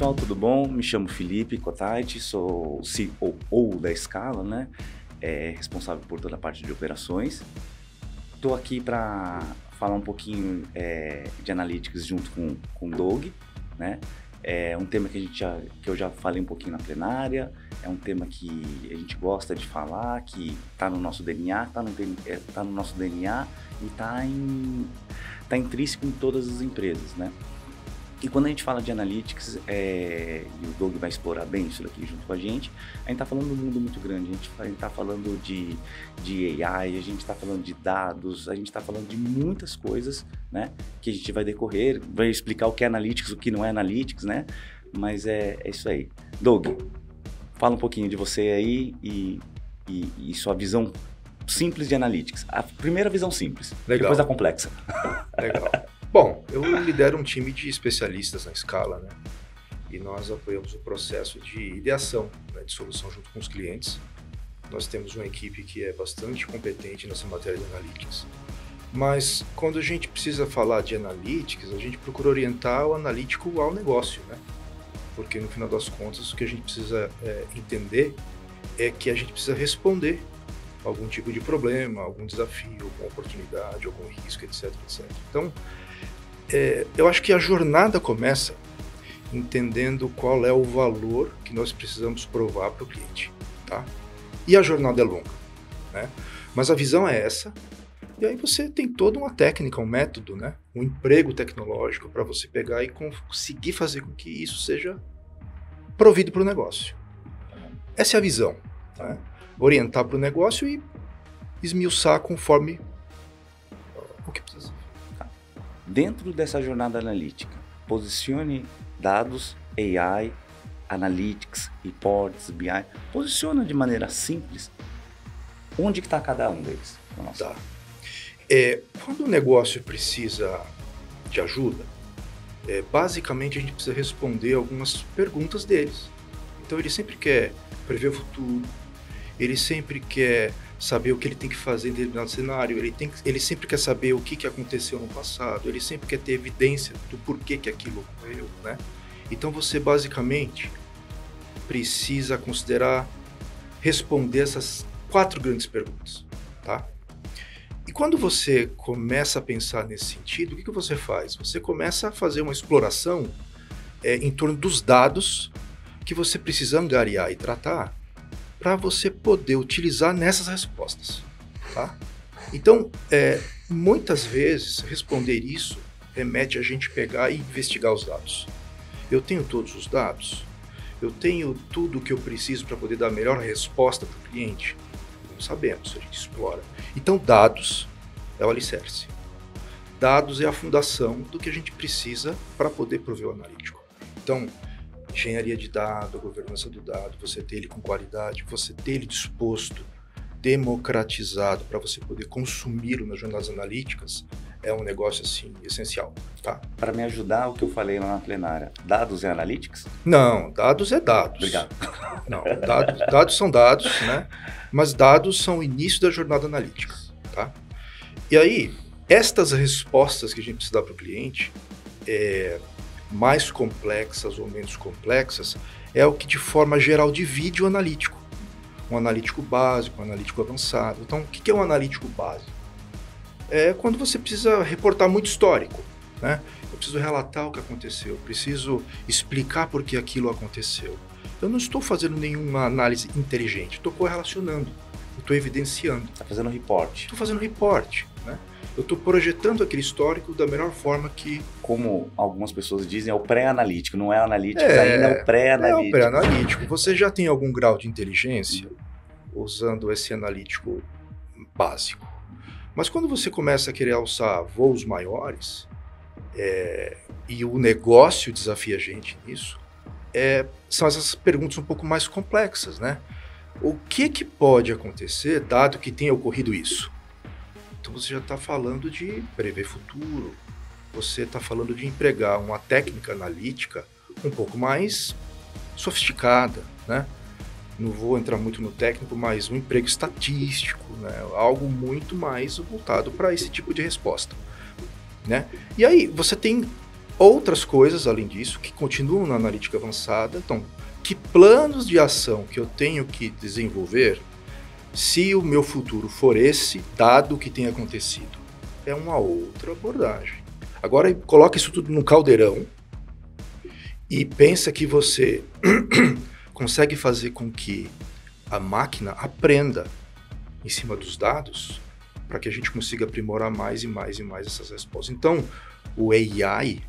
pessoal, tudo bom? Me chamo Felipe Cotati, sou o CEO da Scala, né? Responsável por toda a parte de operações. Estou aqui para falar um pouquinho de Analytics junto com o Doug, né? É um tema que eu já falei um pouquinho na plenária, é um tema que a gente gosta de falar, que está no nosso DNA, tá no nosso DNA e tá intrínseco em todas as empresas, né? E quando a gente fala de Analytics, e o Doug vai explorar bem isso daqui junto com a gente está falando de um mundo muito grande, a gente está falando de AI, a gente está falando de dados, a gente está falando de muitas coisas, né, que a gente vai explicar o que é Analytics, o que não é Analytics, né, mas é isso aí. Doug, fala um pouquinho de você aí e sua visão simples de Analytics. A primeira visão simples, Legal. Depois a complexa. Legal. Bom, eu lidero um time de especialistas na Scala, né? E nós apoiamos o processo de ideação, né, de solução junto com os clientes. Nós temos uma equipe que é bastante competente nessa matéria de Analytics. Mas quando a gente precisa falar de Analytics, a gente procura orientar o analítico ao negócio, né? Porque no final das contas o que a gente precisa entender é que a gente precisa responder algum tipo de problema, algum desafio, alguma oportunidade, algum risco, etc, etc. Então, eu acho que a jornada começa entendendo qual é o valor que nós precisamos provar para o cliente, tá? E a jornada é longa, né? Mas a visão é essa, e aí você tem toda uma técnica, um método, né? Um emprego tecnológico para você pegar e conseguir fazer com que isso seja provido para o negócio. Essa é a visão, né? Orientar para o negócio e esmiuçar conforme o que precisa. Dentro dessa jornada analítica, posicione dados, AI, Analytics, Reports, BI, posiciona de maneira simples onde que está cada um deles. Tá. Quando o negócio precisa de ajuda, basicamente a gente precisa responder algumas perguntas deles. Então ele sempre quer prever o futuro, ele sempre quer saber o que ele tem que fazer em determinado cenário, ele sempre quer saber o que aconteceu no passado, ele sempre quer ter evidência do porquê que aquilo ocorreu, né? Então você basicamente precisa responder essas 4 grandes perguntas, tá? E quando você começa a pensar nesse sentido, o que você faz? Você começa a fazer uma exploração em torno dos dados que você precisa angariar e tratar para você poder utilizar nessas respostas, tá? Então, muitas vezes, responder isso remete a gente pegar e investigar os dados. Eu tenho todos os dados? Eu tenho tudo o que eu preciso para poder dar a melhor resposta para o cliente? Não sabemos, a gente explora. Então, dados é o alicerce. Dados é a fundação do que a gente precisa para poder prover o analítico. Então, engenharia de dado, a governança do dado, você ter ele com qualidade, você ter ele disposto, democratizado para você poder consumi-lo nas jornadas analíticas, é um negócio assim essencial, tá? Para me ajudar, o que eu falei lá na plenária, dados e Analytics? Não, dados é dados. Obrigado. Não, dados são dados, né? Mas dados são o início da jornada analítica, tá? E aí, estas respostas que a gente precisa dar para o cliente, mais complexas ou menos complexas, é o que de forma geral divide o analítico. Um analítico básico, um analítico avançado. Então, o que é um analítico básico? É quando você precisa reportar muito histórico, né? Eu preciso relatar o que aconteceu, preciso explicar por que aquilo aconteceu. Eu não estou fazendo nenhuma análise inteligente, estou correlacionando, estou evidenciando. Está fazendo report. Estou fazendo report, né? Eu estou projetando aquele histórico da melhor forma que... Como algumas pessoas dizem, é o pré-analítico, não é analítico, ainda é o pré-analítico. É o pré-analítico. Você já tem algum grau de inteligência usando esse analítico básico. Mas quando você começa a querer alçar voos maiores, e o negócio desafia a gente nisso, são essas perguntas um pouco mais complexas, né? O que pode acontecer, dado que tenha ocorrido isso? Então você já está falando de prever futuro, você está falando de empregar uma técnica analítica um pouco mais sofisticada, né? Não vou entrar muito no técnico, mas um emprego estatístico, né? Algo muito mais voltado para esse tipo de resposta, né? E aí você tem outras coisas além disso que continuam na analítica avançada. Então, que planos de ação que eu tenho que desenvolver se o meu futuro for esse, dado o que tem acontecido? É uma outra abordagem. Agora, coloca isso tudo num caldeirão e pensa que você consegue fazer com que a máquina aprenda em cima dos dados para que a gente consiga aprimorar mais e mais e mais essas respostas. Então, o AI,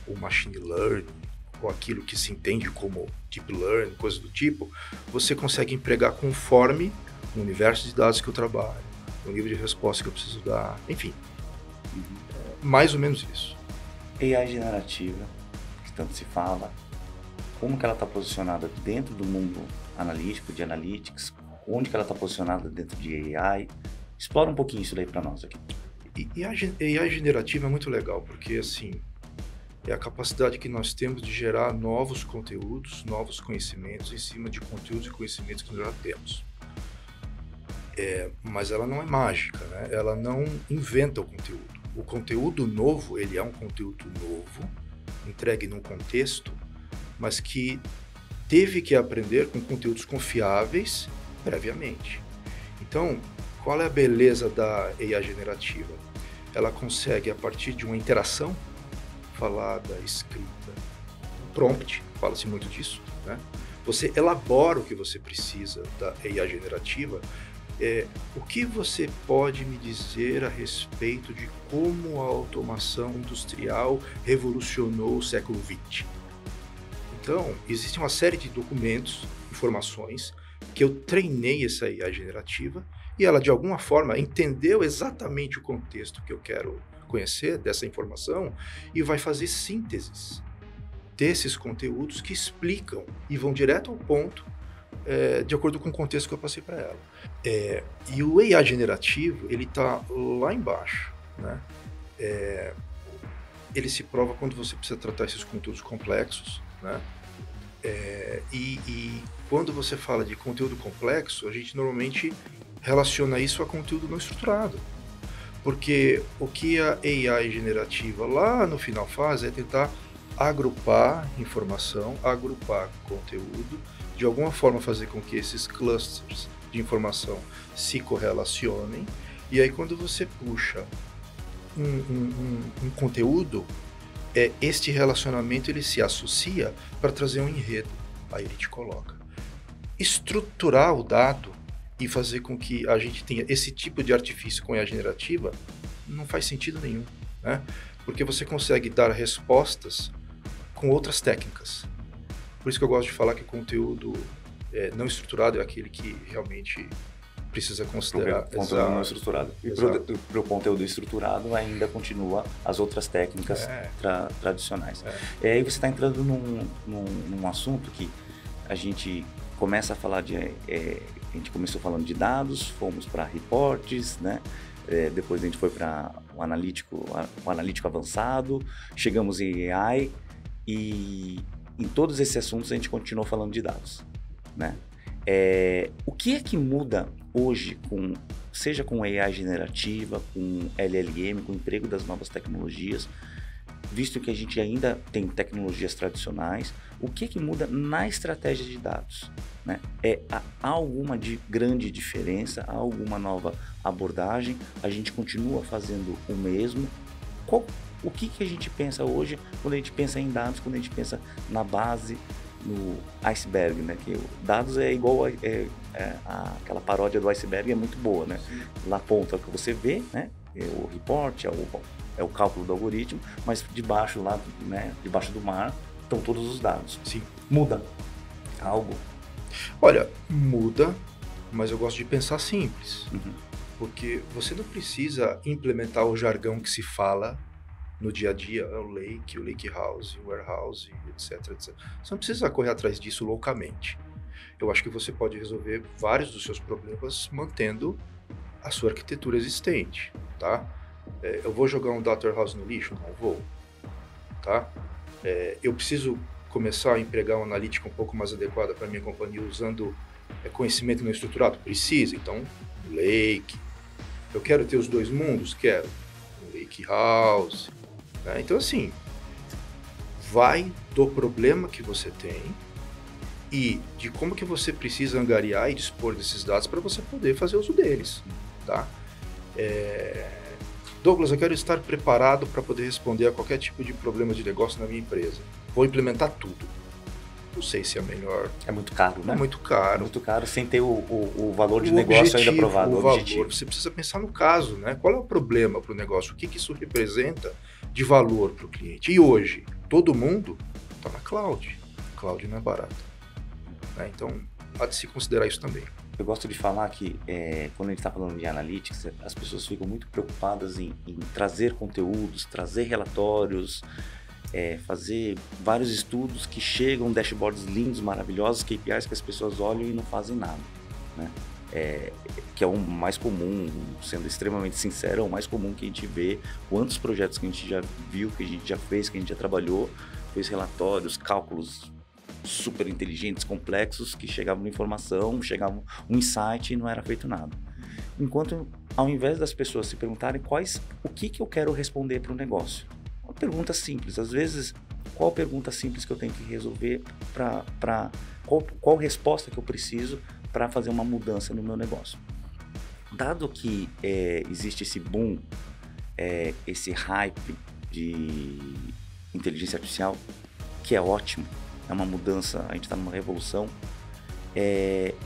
o Machine Learning, ou aquilo que se entende como Deep Learning, coisa do tipo, você consegue empregar conforme o universo de dados que eu trabalho, o nível de resposta que eu preciso dar, enfim. Mais ou menos isso. AI generativa, que tanto se fala, como que ela está posicionada dentro do mundo analítico, de analytics, onde que ela está posicionada dentro de AI? Explora um pouquinho isso daí para nós aqui. E a AI generativa é muito legal, porque assim, é a capacidade que nós temos de gerar novos conteúdos, novos conhecimentos em cima de conteúdos e conhecimentos que nós já temos. Mas ela não é mágica, né? Ela não inventa o conteúdo. O conteúdo novo, ele é um conteúdo novo, entregue num contexto, mas que teve que aprender com conteúdos confiáveis previamente. Então, qual é a beleza da AI generativa? Ela consegue, a partir de uma interação falada, escrita, prompt, fala-se muito disso, né? Você elabora o que você precisa da AI generativa. O que você pode me dizer a respeito de como a automação industrial revolucionou o século XX? Então, existe uma série de documentos, informações, que eu treinei essa AI generativa e ela, de alguma forma, entendeu exatamente o contexto que eu quero conhecer dessa informação e vai fazer sínteses desses conteúdos que explicam e vão direto ao ponto de acordo com o contexto que eu passei para ela. E o AI generativo, ele está lá embaixo, né? Ele se prova quando você precisa tratar esses conteúdos complexos, né? E quando você fala de conteúdo complexo, a gente normalmente relaciona isso a conteúdo não estruturado. Porque o que a AI generativa lá no final faz é tentar agrupar informação, agrupar conteúdo, de alguma forma fazer com que esses clusters de informação se correlacionem, e aí quando você puxa um conteúdo, este relacionamento ele se associa para trazer um enredo, aí ele te coloca. Estruturar o dado e fazer com que a gente tenha esse tipo de artifício com a generativa não faz sentido nenhum, né? Porque você consegue dar respostas com outras técnicas. Por isso que eu gosto de falar que conteúdo não estruturado é aquele que realmente precisa considerar. Conteúdo não estruturado. E para o conteúdo estruturado ainda continua as outras técnicas tradicionais. E aí você está entrando num assunto que a gente começa a falar de... a gente começou falando de dados, fomos para reportes, né? Depois a gente foi para o analítico avançado, chegamos em AI e em todos esses assuntos a gente continuou falando de dados, né? O que é que muda hoje, seja com AI generativa, com LLM, com o emprego das novas tecnologias, visto que a gente ainda tem tecnologias tradicionais, o que é que muda na estratégia de dados? Né? Há alguma grande diferença? Há alguma nova abordagem? A gente continua fazendo o mesmo? O que a gente pensa hoje quando a gente pensa em dados, quando a gente pensa na base, no iceberg, né? Que dados é igual aquela paródia do iceberg, é muito boa, né? Sim. Lá ponta é o que você vê, né? O report, é o cálculo do algoritmo, mas debaixo lá, né? Debaixo do mar estão todos os dados. Sim. Muda algo? Olha, muda, mas eu gosto de pensar simples. Uhum. Porque você não precisa implementar o jargão que se fala no dia a dia, o lake house, o warehouse, etc, etc. Você não precisa correr atrás disso loucamente. Eu acho que você pode resolver vários dos seus problemas mantendo a sua arquitetura existente, tá? Eu vou jogar um data warehouse no lixo? Não vou, tá? Eu preciso começar a empregar uma analítica um pouco mais adequada para minha companhia usando conhecimento não estruturado? Precisa, então, lake. Eu quero ter os dois mundos? Quero. Um lake house. Né? Então, assim, vai do problema que você tem e de como que você precisa angariar e dispor desses dados para você poder fazer uso deles, tá? Douglas, eu quero estar preparado para poder responder a qualquer tipo de problema de negócio na minha empresa. Vou implementar tudo. Não sei se é melhor. É muito caro, né? É muito caro. É muito caro sem ter o valor de negócio ainda aprovado. O valor. Você precisa pensar no caso, né? Qual é o problema para o negócio? O que isso representa de valor para o cliente? E hoje, todo mundo está na cloud. Cloud não é barato. Né? Então, há de se considerar isso também. Eu gosto de falar que quando a gente está falando de analytics, as pessoas ficam muito preocupadas em trazer conteúdos, trazer relatórios, fazer vários estudos que chegam, dashboards lindos, maravilhosos, KPIs que as pessoas olham e não fazem nada, né? Que é o mais comum, sendo extremamente sincero, é o mais comum que a gente vê. Quantos projetos que a gente já viu, que a gente já fez, que a gente já trabalhou, fez relatórios, cálculos super inteligentes, complexos, que chegavam informação, chegava um insight e não era feito nada. Enquanto, ao invés das pessoas se perguntarem o que eu quero responder para o negócio, uma pergunta simples. Às vezes, qual pergunta simples que eu tenho que resolver qual resposta que eu preciso para fazer uma mudança no meu negócio? Dado que existe esse boom, esse hype de inteligência artificial, que é ótimo, é uma mudança, a gente está numa revolução,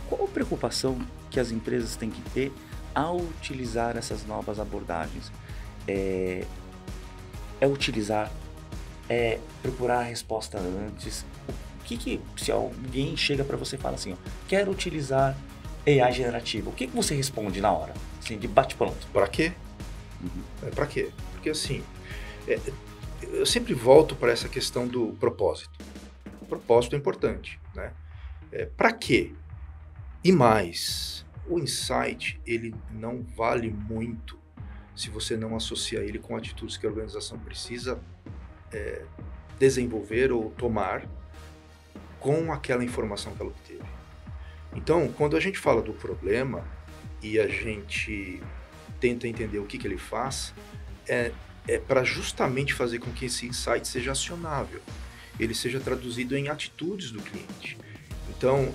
qual a preocupação que as empresas têm que ter ao utilizar essas novas abordagens? Utilizar, procurar a resposta antes. Se alguém chega para você e fala assim, quero utilizar AI generativo, o que você responde na hora? Assim, de bate-pronto. Para quê? Para quê? Porque assim, eu sempre volto para essa questão do propósito. O propósito é importante, né? Para quê? E mais, o insight, ele não vale muito se você não associa ele com atitudes que a organização precisa desenvolver ou tomar com aquela informação que ela obteve. Então, quando a gente fala do problema e a gente tenta entender o que ele faz, é para justamente fazer com que esse insight seja acionável, ele seja traduzido em atitudes do cliente. Então,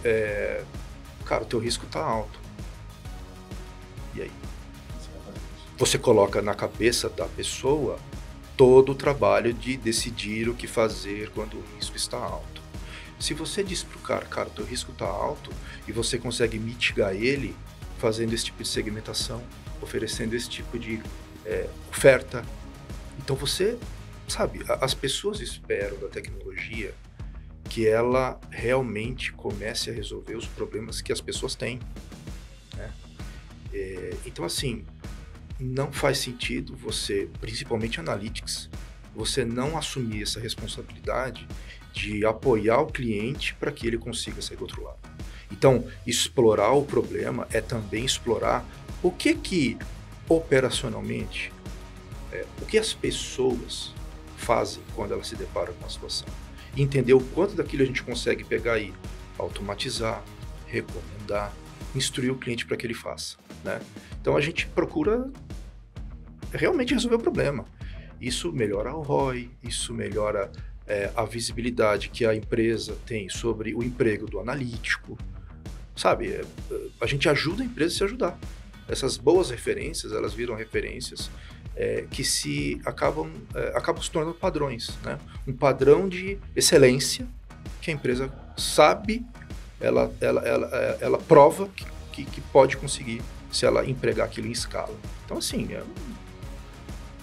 cara, o teu risco está alto. E aí? Você coloca na cabeça da pessoa todo o trabalho de decidir o que fazer quando o risco está alto. Se você diz para o cara, o teu risco está alto, e você consegue mitigar ele fazendo esse tipo de segmentação, oferecendo esse tipo de oferta, então você, sabe, as pessoas esperam da tecnologia que ela realmente comece a resolver os problemas que as pessoas têm, né? Então, assim, não faz sentido você, principalmente analytics, você não assumir essa responsabilidade de apoiar o cliente para que ele consiga sair do outro lado. Então, explorar o problema é também explorar o que operacionalmente, o que as pessoas fazem quando elas se deparam com a situação. E entender o quanto daquilo a gente consegue pegar e automatizar, recomendar, instruir o cliente para que ele faça, né? Então, a gente procura realmente resolver o problema. Isso melhora o ROI, isso melhora a visibilidade que a empresa tem sobre o emprego do analítico, sabe? A gente ajuda a empresa a se ajudar. Essas boas referências, elas viram referências que acabam se tornando padrões, né? Um padrão de excelência que a empresa sabe, ela prova que pode conseguir se ela empregar aquilo em escala. Então, assim,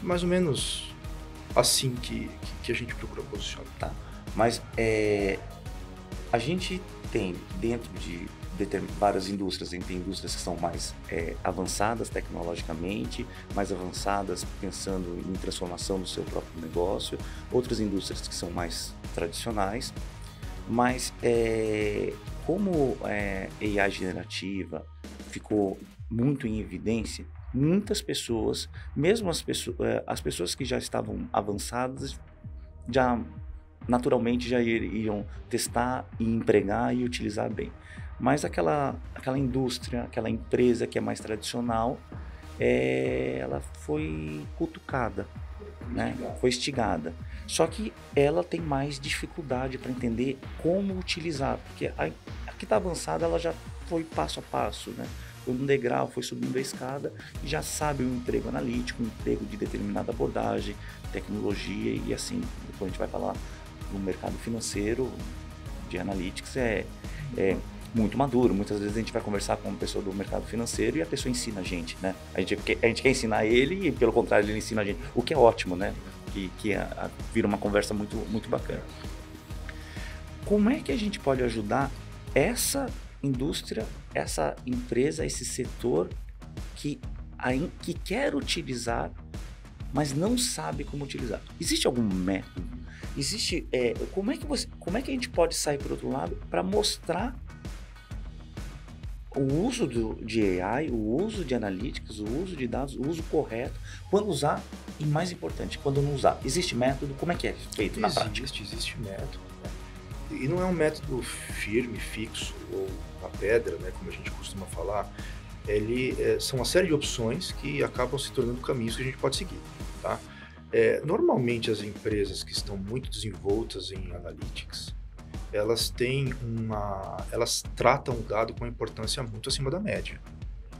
mais ou menos assim que a gente procura posicionar. Tá. Mas a gente tem dentro de várias indústrias, tem indústrias que são mais avançadas tecnologicamente, mais avançadas pensando em transformação do seu próprio negócio, outras indústrias que são mais tradicionais, mas como AI generativa ficou muito em evidência, muitas pessoas, mesmo as pessoas que já estavam avançadas, já naturalmente já iriam testar e empregar e utilizar bem. Mas aquela indústria, aquela empresa que é mais tradicional, ela foi cutucada, né? Foi instigada. Só que ela tem mais dificuldade para entender como utilizar, porque a que está avançada ela já foi passo a passo, né? Foi um degrau, foi subindo a escada e já sabe um emprego analítico, um emprego de determinada abordagem, tecnologia e assim, quando a gente vai falar no mercado financeiro, de analytics é muito maduro. Muitas vezes a gente vai conversar com uma pessoa do mercado financeiro e a pessoa ensina a gente, né? A gente quer ensinar ele e, pelo contrário, ele ensina a gente, o que é ótimo, né? Que vira uma conversa muito, muito bacana. Como é que a gente pode ajudar essa indústria, essa empresa, esse setor que quer utilizar, mas não sabe como utilizar? Existe algum método? Existe, como é que a gente pode sair por outro lado para mostrar o uso de AI, o uso de analytics, o uso de dados, o uso correto, quando usar e, mais importante, quando não usar? Existe método? Como é que é feito na prática? Existe método, né? E não é um método firme, fixo ou a pedra, né, como a gente costuma falar. São uma série de opções que acabam se tornando caminhos que a gente pode seguir, tá? Normalmente as empresas que estão muito desenvoltas em analytics, elas tratam o dado com uma importância muito acima da média.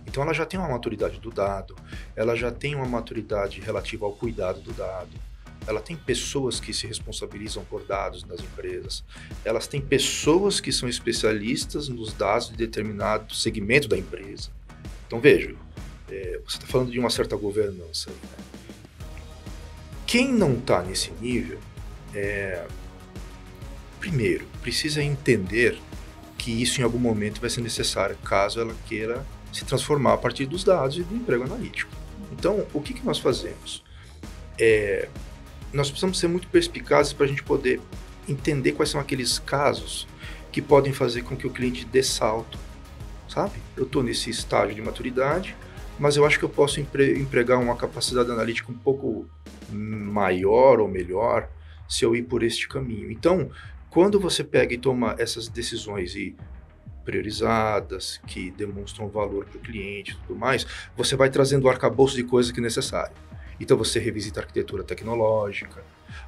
Então ela já tem uma maturidade do dado, ela já tem uma maturidade relativa ao cuidado do dado, ela tem pessoas que se responsabilizam por dados nas empresas, elas têm pessoas que são especialistas nos dados de determinado segmento da empresa. Então veja, você está falando de uma certa governança, né? Quem não está nesse nível, primeiro, precisa entender que isso em algum momento vai ser necessário, caso ela queira se transformar a partir dos dados e do emprego analítico. Então, o que nós fazemos? Nós precisamos ser muito perspicazes para a gente poder entender quais são aqueles casos que podem fazer com que o cliente dê salto, sabe? Eu estou nesse estágio de maturidade, mas eu acho que eu posso empregar uma capacidade analítica um pouco maior ou melhor se eu ir por este caminho. Então, quando você pega e toma essas decisões priorizadas, que demonstram valor para o cliente e tudo mais, você vai trazendo o arcabouço de coisas que é necessário. Então você revisita a arquitetura tecnológica,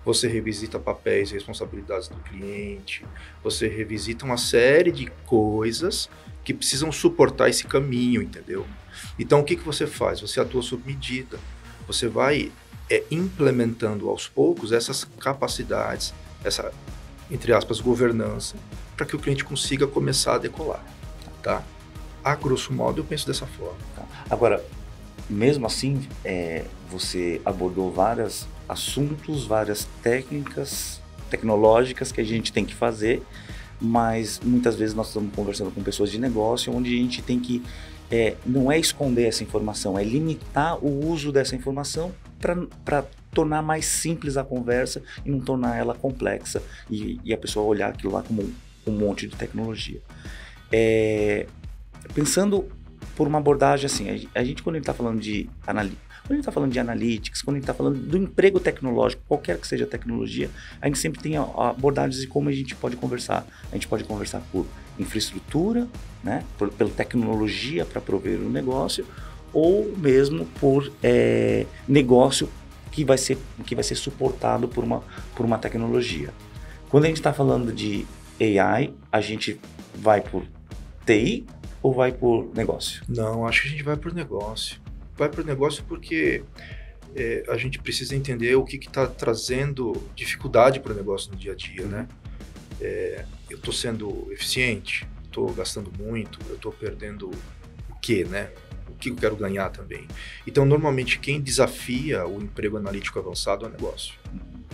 você revisita papéis e responsabilidades do cliente, você revisita uma série de coisas que precisam suportar esse caminho, entendeu? Então o que você faz? Você atua sob medida, você vai implementando aos poucos essas capacidades, essa, entre aspas, governança, para que o cliente consiga começar a decolar, tá? A grosso modo eu penso dessa forma. Agora, mesmo assim, você abordou vários assuntos, várias técnicas tecnológicas que a gente tem que fazer, mas muitas vezes nós estamos conversando com pessoas de negócio onde a gente tem que, não é esconder essa informação, é limitar o uso dessa informação para tornar mais simples a conversa e não tornar ela complexa e a pessoa olhar aquilo lá como um monte de tecnologia. Pensando por uma abordagem assim, a gente quando a gente está falando de quando a gente está falando de analytics, quando a gente está falando do emprego tecnológico, qualquer que seja a tecnologia, a gente sempre tem abordagens de como a gente pode conversar. A gente pode conversar por infraestrutura, né, pela tecnologia para prover o negócio, ou mesmo por negócio que vai ser suportado por uma tecnologia. Quando a gente está falando de AI, a gente vai por TI ou vai por negócio? Não, acho que a gente vai por negócio. Vai por negócio porque a gente precisa entender o que está trazendo dificuldade para o negócio no dia a dia, né? Eu estou sendo eficiente, estou gastando muito, eu estou perdendo o quê, né? O que eu quero ganhar também. Então, normalmente, quem desafia o emprego analítico avançado é o negócio.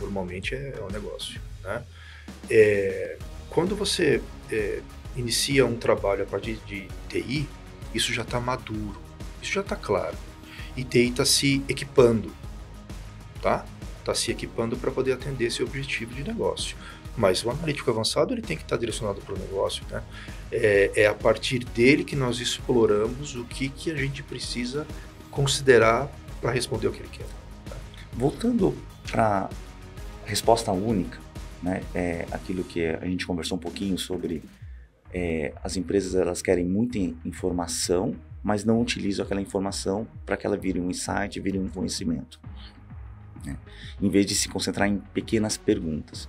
Normalmente é o negócio, né? Quando você inicia um trabalho a partir de TI, isso já está maduro, isso já está claro. E TI está se equipando, tá? Está se equipando para poder atender esse objetivo de negócio. Mas o analítico avançado ele tem que estar direcionado para o negócio, né? É a partir dele que nós exploramos o que a gente precisa considerar para responder o que ele quer. Tá? Voltando para resposta única, né? Aquilo que a gente conversou um pouquinho sobre as empresas, elas querem muita informação, mas não utilizo aquela informação para que ela vire um insight, vire um conhecimento, né? Em vez de se concentrar em pequenas perguntas.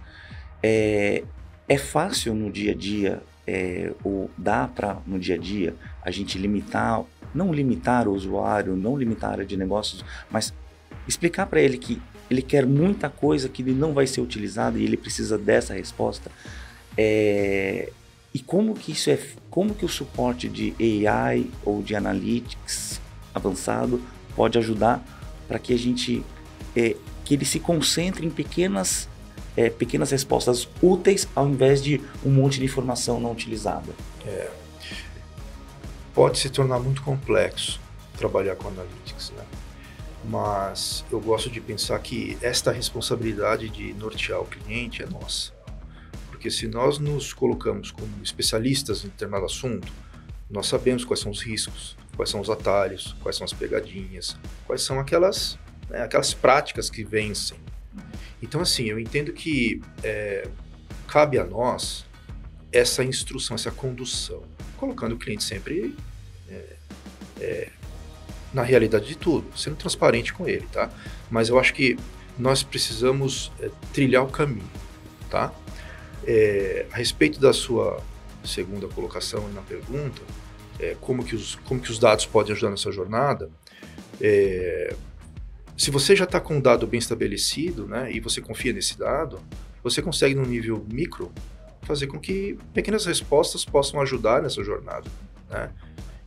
É fácil no dia a dia, ou dá para no dia a dia a gente limitar, não limitar o usuário, não limitar a área de negócios, mas explicar para ele que ele quer muita coisa que ele não vai ser utilizada e ele precisa dessa resposta. E como que isso como que o suporte de AI ou de Analytics avançado pode ajudar para que a gente, que ele se concentre em pequenas respostas úteis ao invés de um monte de informação não utilizada. Pode se tornar muito complexo trabalhar com Analytics, né? Mas eu gosto de pensar que esta responsabilidade de nortear o cliente é nossa. Porque se nós nos colocamos como especialistas em determinado assunto, nós sabemos quais são os riscos, quais são os atalhos, quais são as pegadinhas, quais são aquelas práticas que vencem. Então, assim, eu entendo que cabe a nós essa instrução, essa condução, colocando o cliente sempre na realidade de tudo, sendo transparente com ele, tá? Mas eu acho que nós precisamos trilhar o caminho, tá? A respeito da sua segunda colocação na pergunta, como que os dados podem ajudar nessa jornada, se você já está com um dado bem estabelecido, né, e você confia nesse dado, você consegue, no nível micro, fazer com que pequenas respostas possam ajudar nessa jornada, né?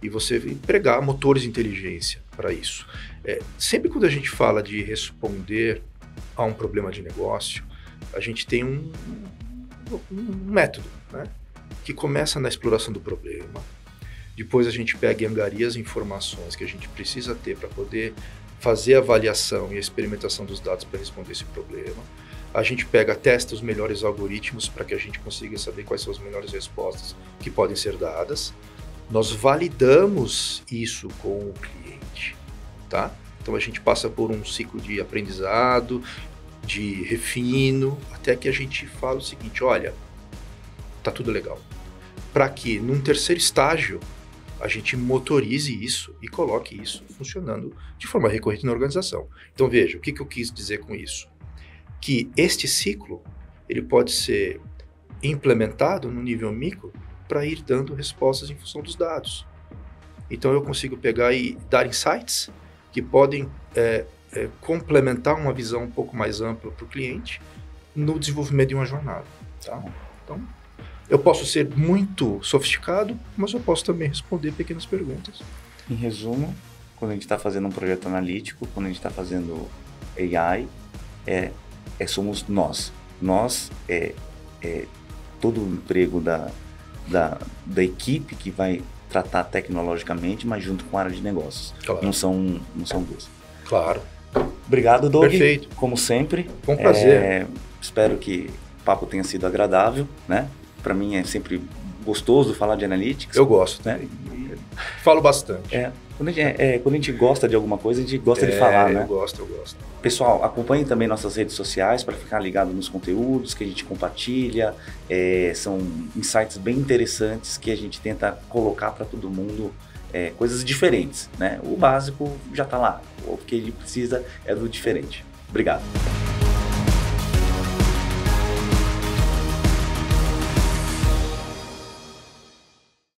E você empregar motores de inteligência para isso. Sempre quando a gente fala de responder a um problema de negócio, a gente tem um método, né, que começa na exploração do problema, depois a gente pega e angaria as informações que a gente precisa ter para poder fazer a avaliação e a experimentação dos dados para responder esse problema. A gente testa os melhores algoritmos para que a gente consiga saber quais são as melhores respostas que podem ser dadas. Nós validamos isso com o cliente, tá? Então a gente passa por um ciclo de aprendizado, de refino, até que a gente fala o seguinte: olha, tá tudo legal. Para que num terceiro estágio a gente motorize isso e coloque isso funcionando de forma recorrente na organização. Então veja, o que eu quis dizer com isso? Que este ciclo ele pode ser implementado no nível micro para ir dando respostas em função dos dados. Então eu consigo pegar e dar insights que podem complementar uma visão um pouco mais ampla para o cliente no desenvolvimento de uma jornada, tá? Então, eu posso ser muito sofisticado, mas eu posso também responder pequenas perguntas. Em resumo, quando a gente está fazendo um projeto analítico, quando a gente está fazendo AI, somos nós. Nós todo o emprego da equipe que vai tratar tecnologicamente, mas junto com a área de negócios. Claro. Não são duas. Claro. Obrigado, Doug. Perfeito. Como sempre. Foi um prazer. Espero que o papo tenha sido agradável, né? Para mim é sempre gostoso falar de Analytics. Eu gosto, né? Falo bastante. Quando a gente gosta de alguma coisa, a gente gosta de falar, né? Eu gosto. Pessoal, acompanhem também nossas redes sociais para ficar ligado nos conteúdos que a gente compartilha. São insights bem interessantes que a gente tenta colocar para todo mundo, coisas diferentes, né? O básico já está lá, o que ele precisa é do diferente. Obrigado.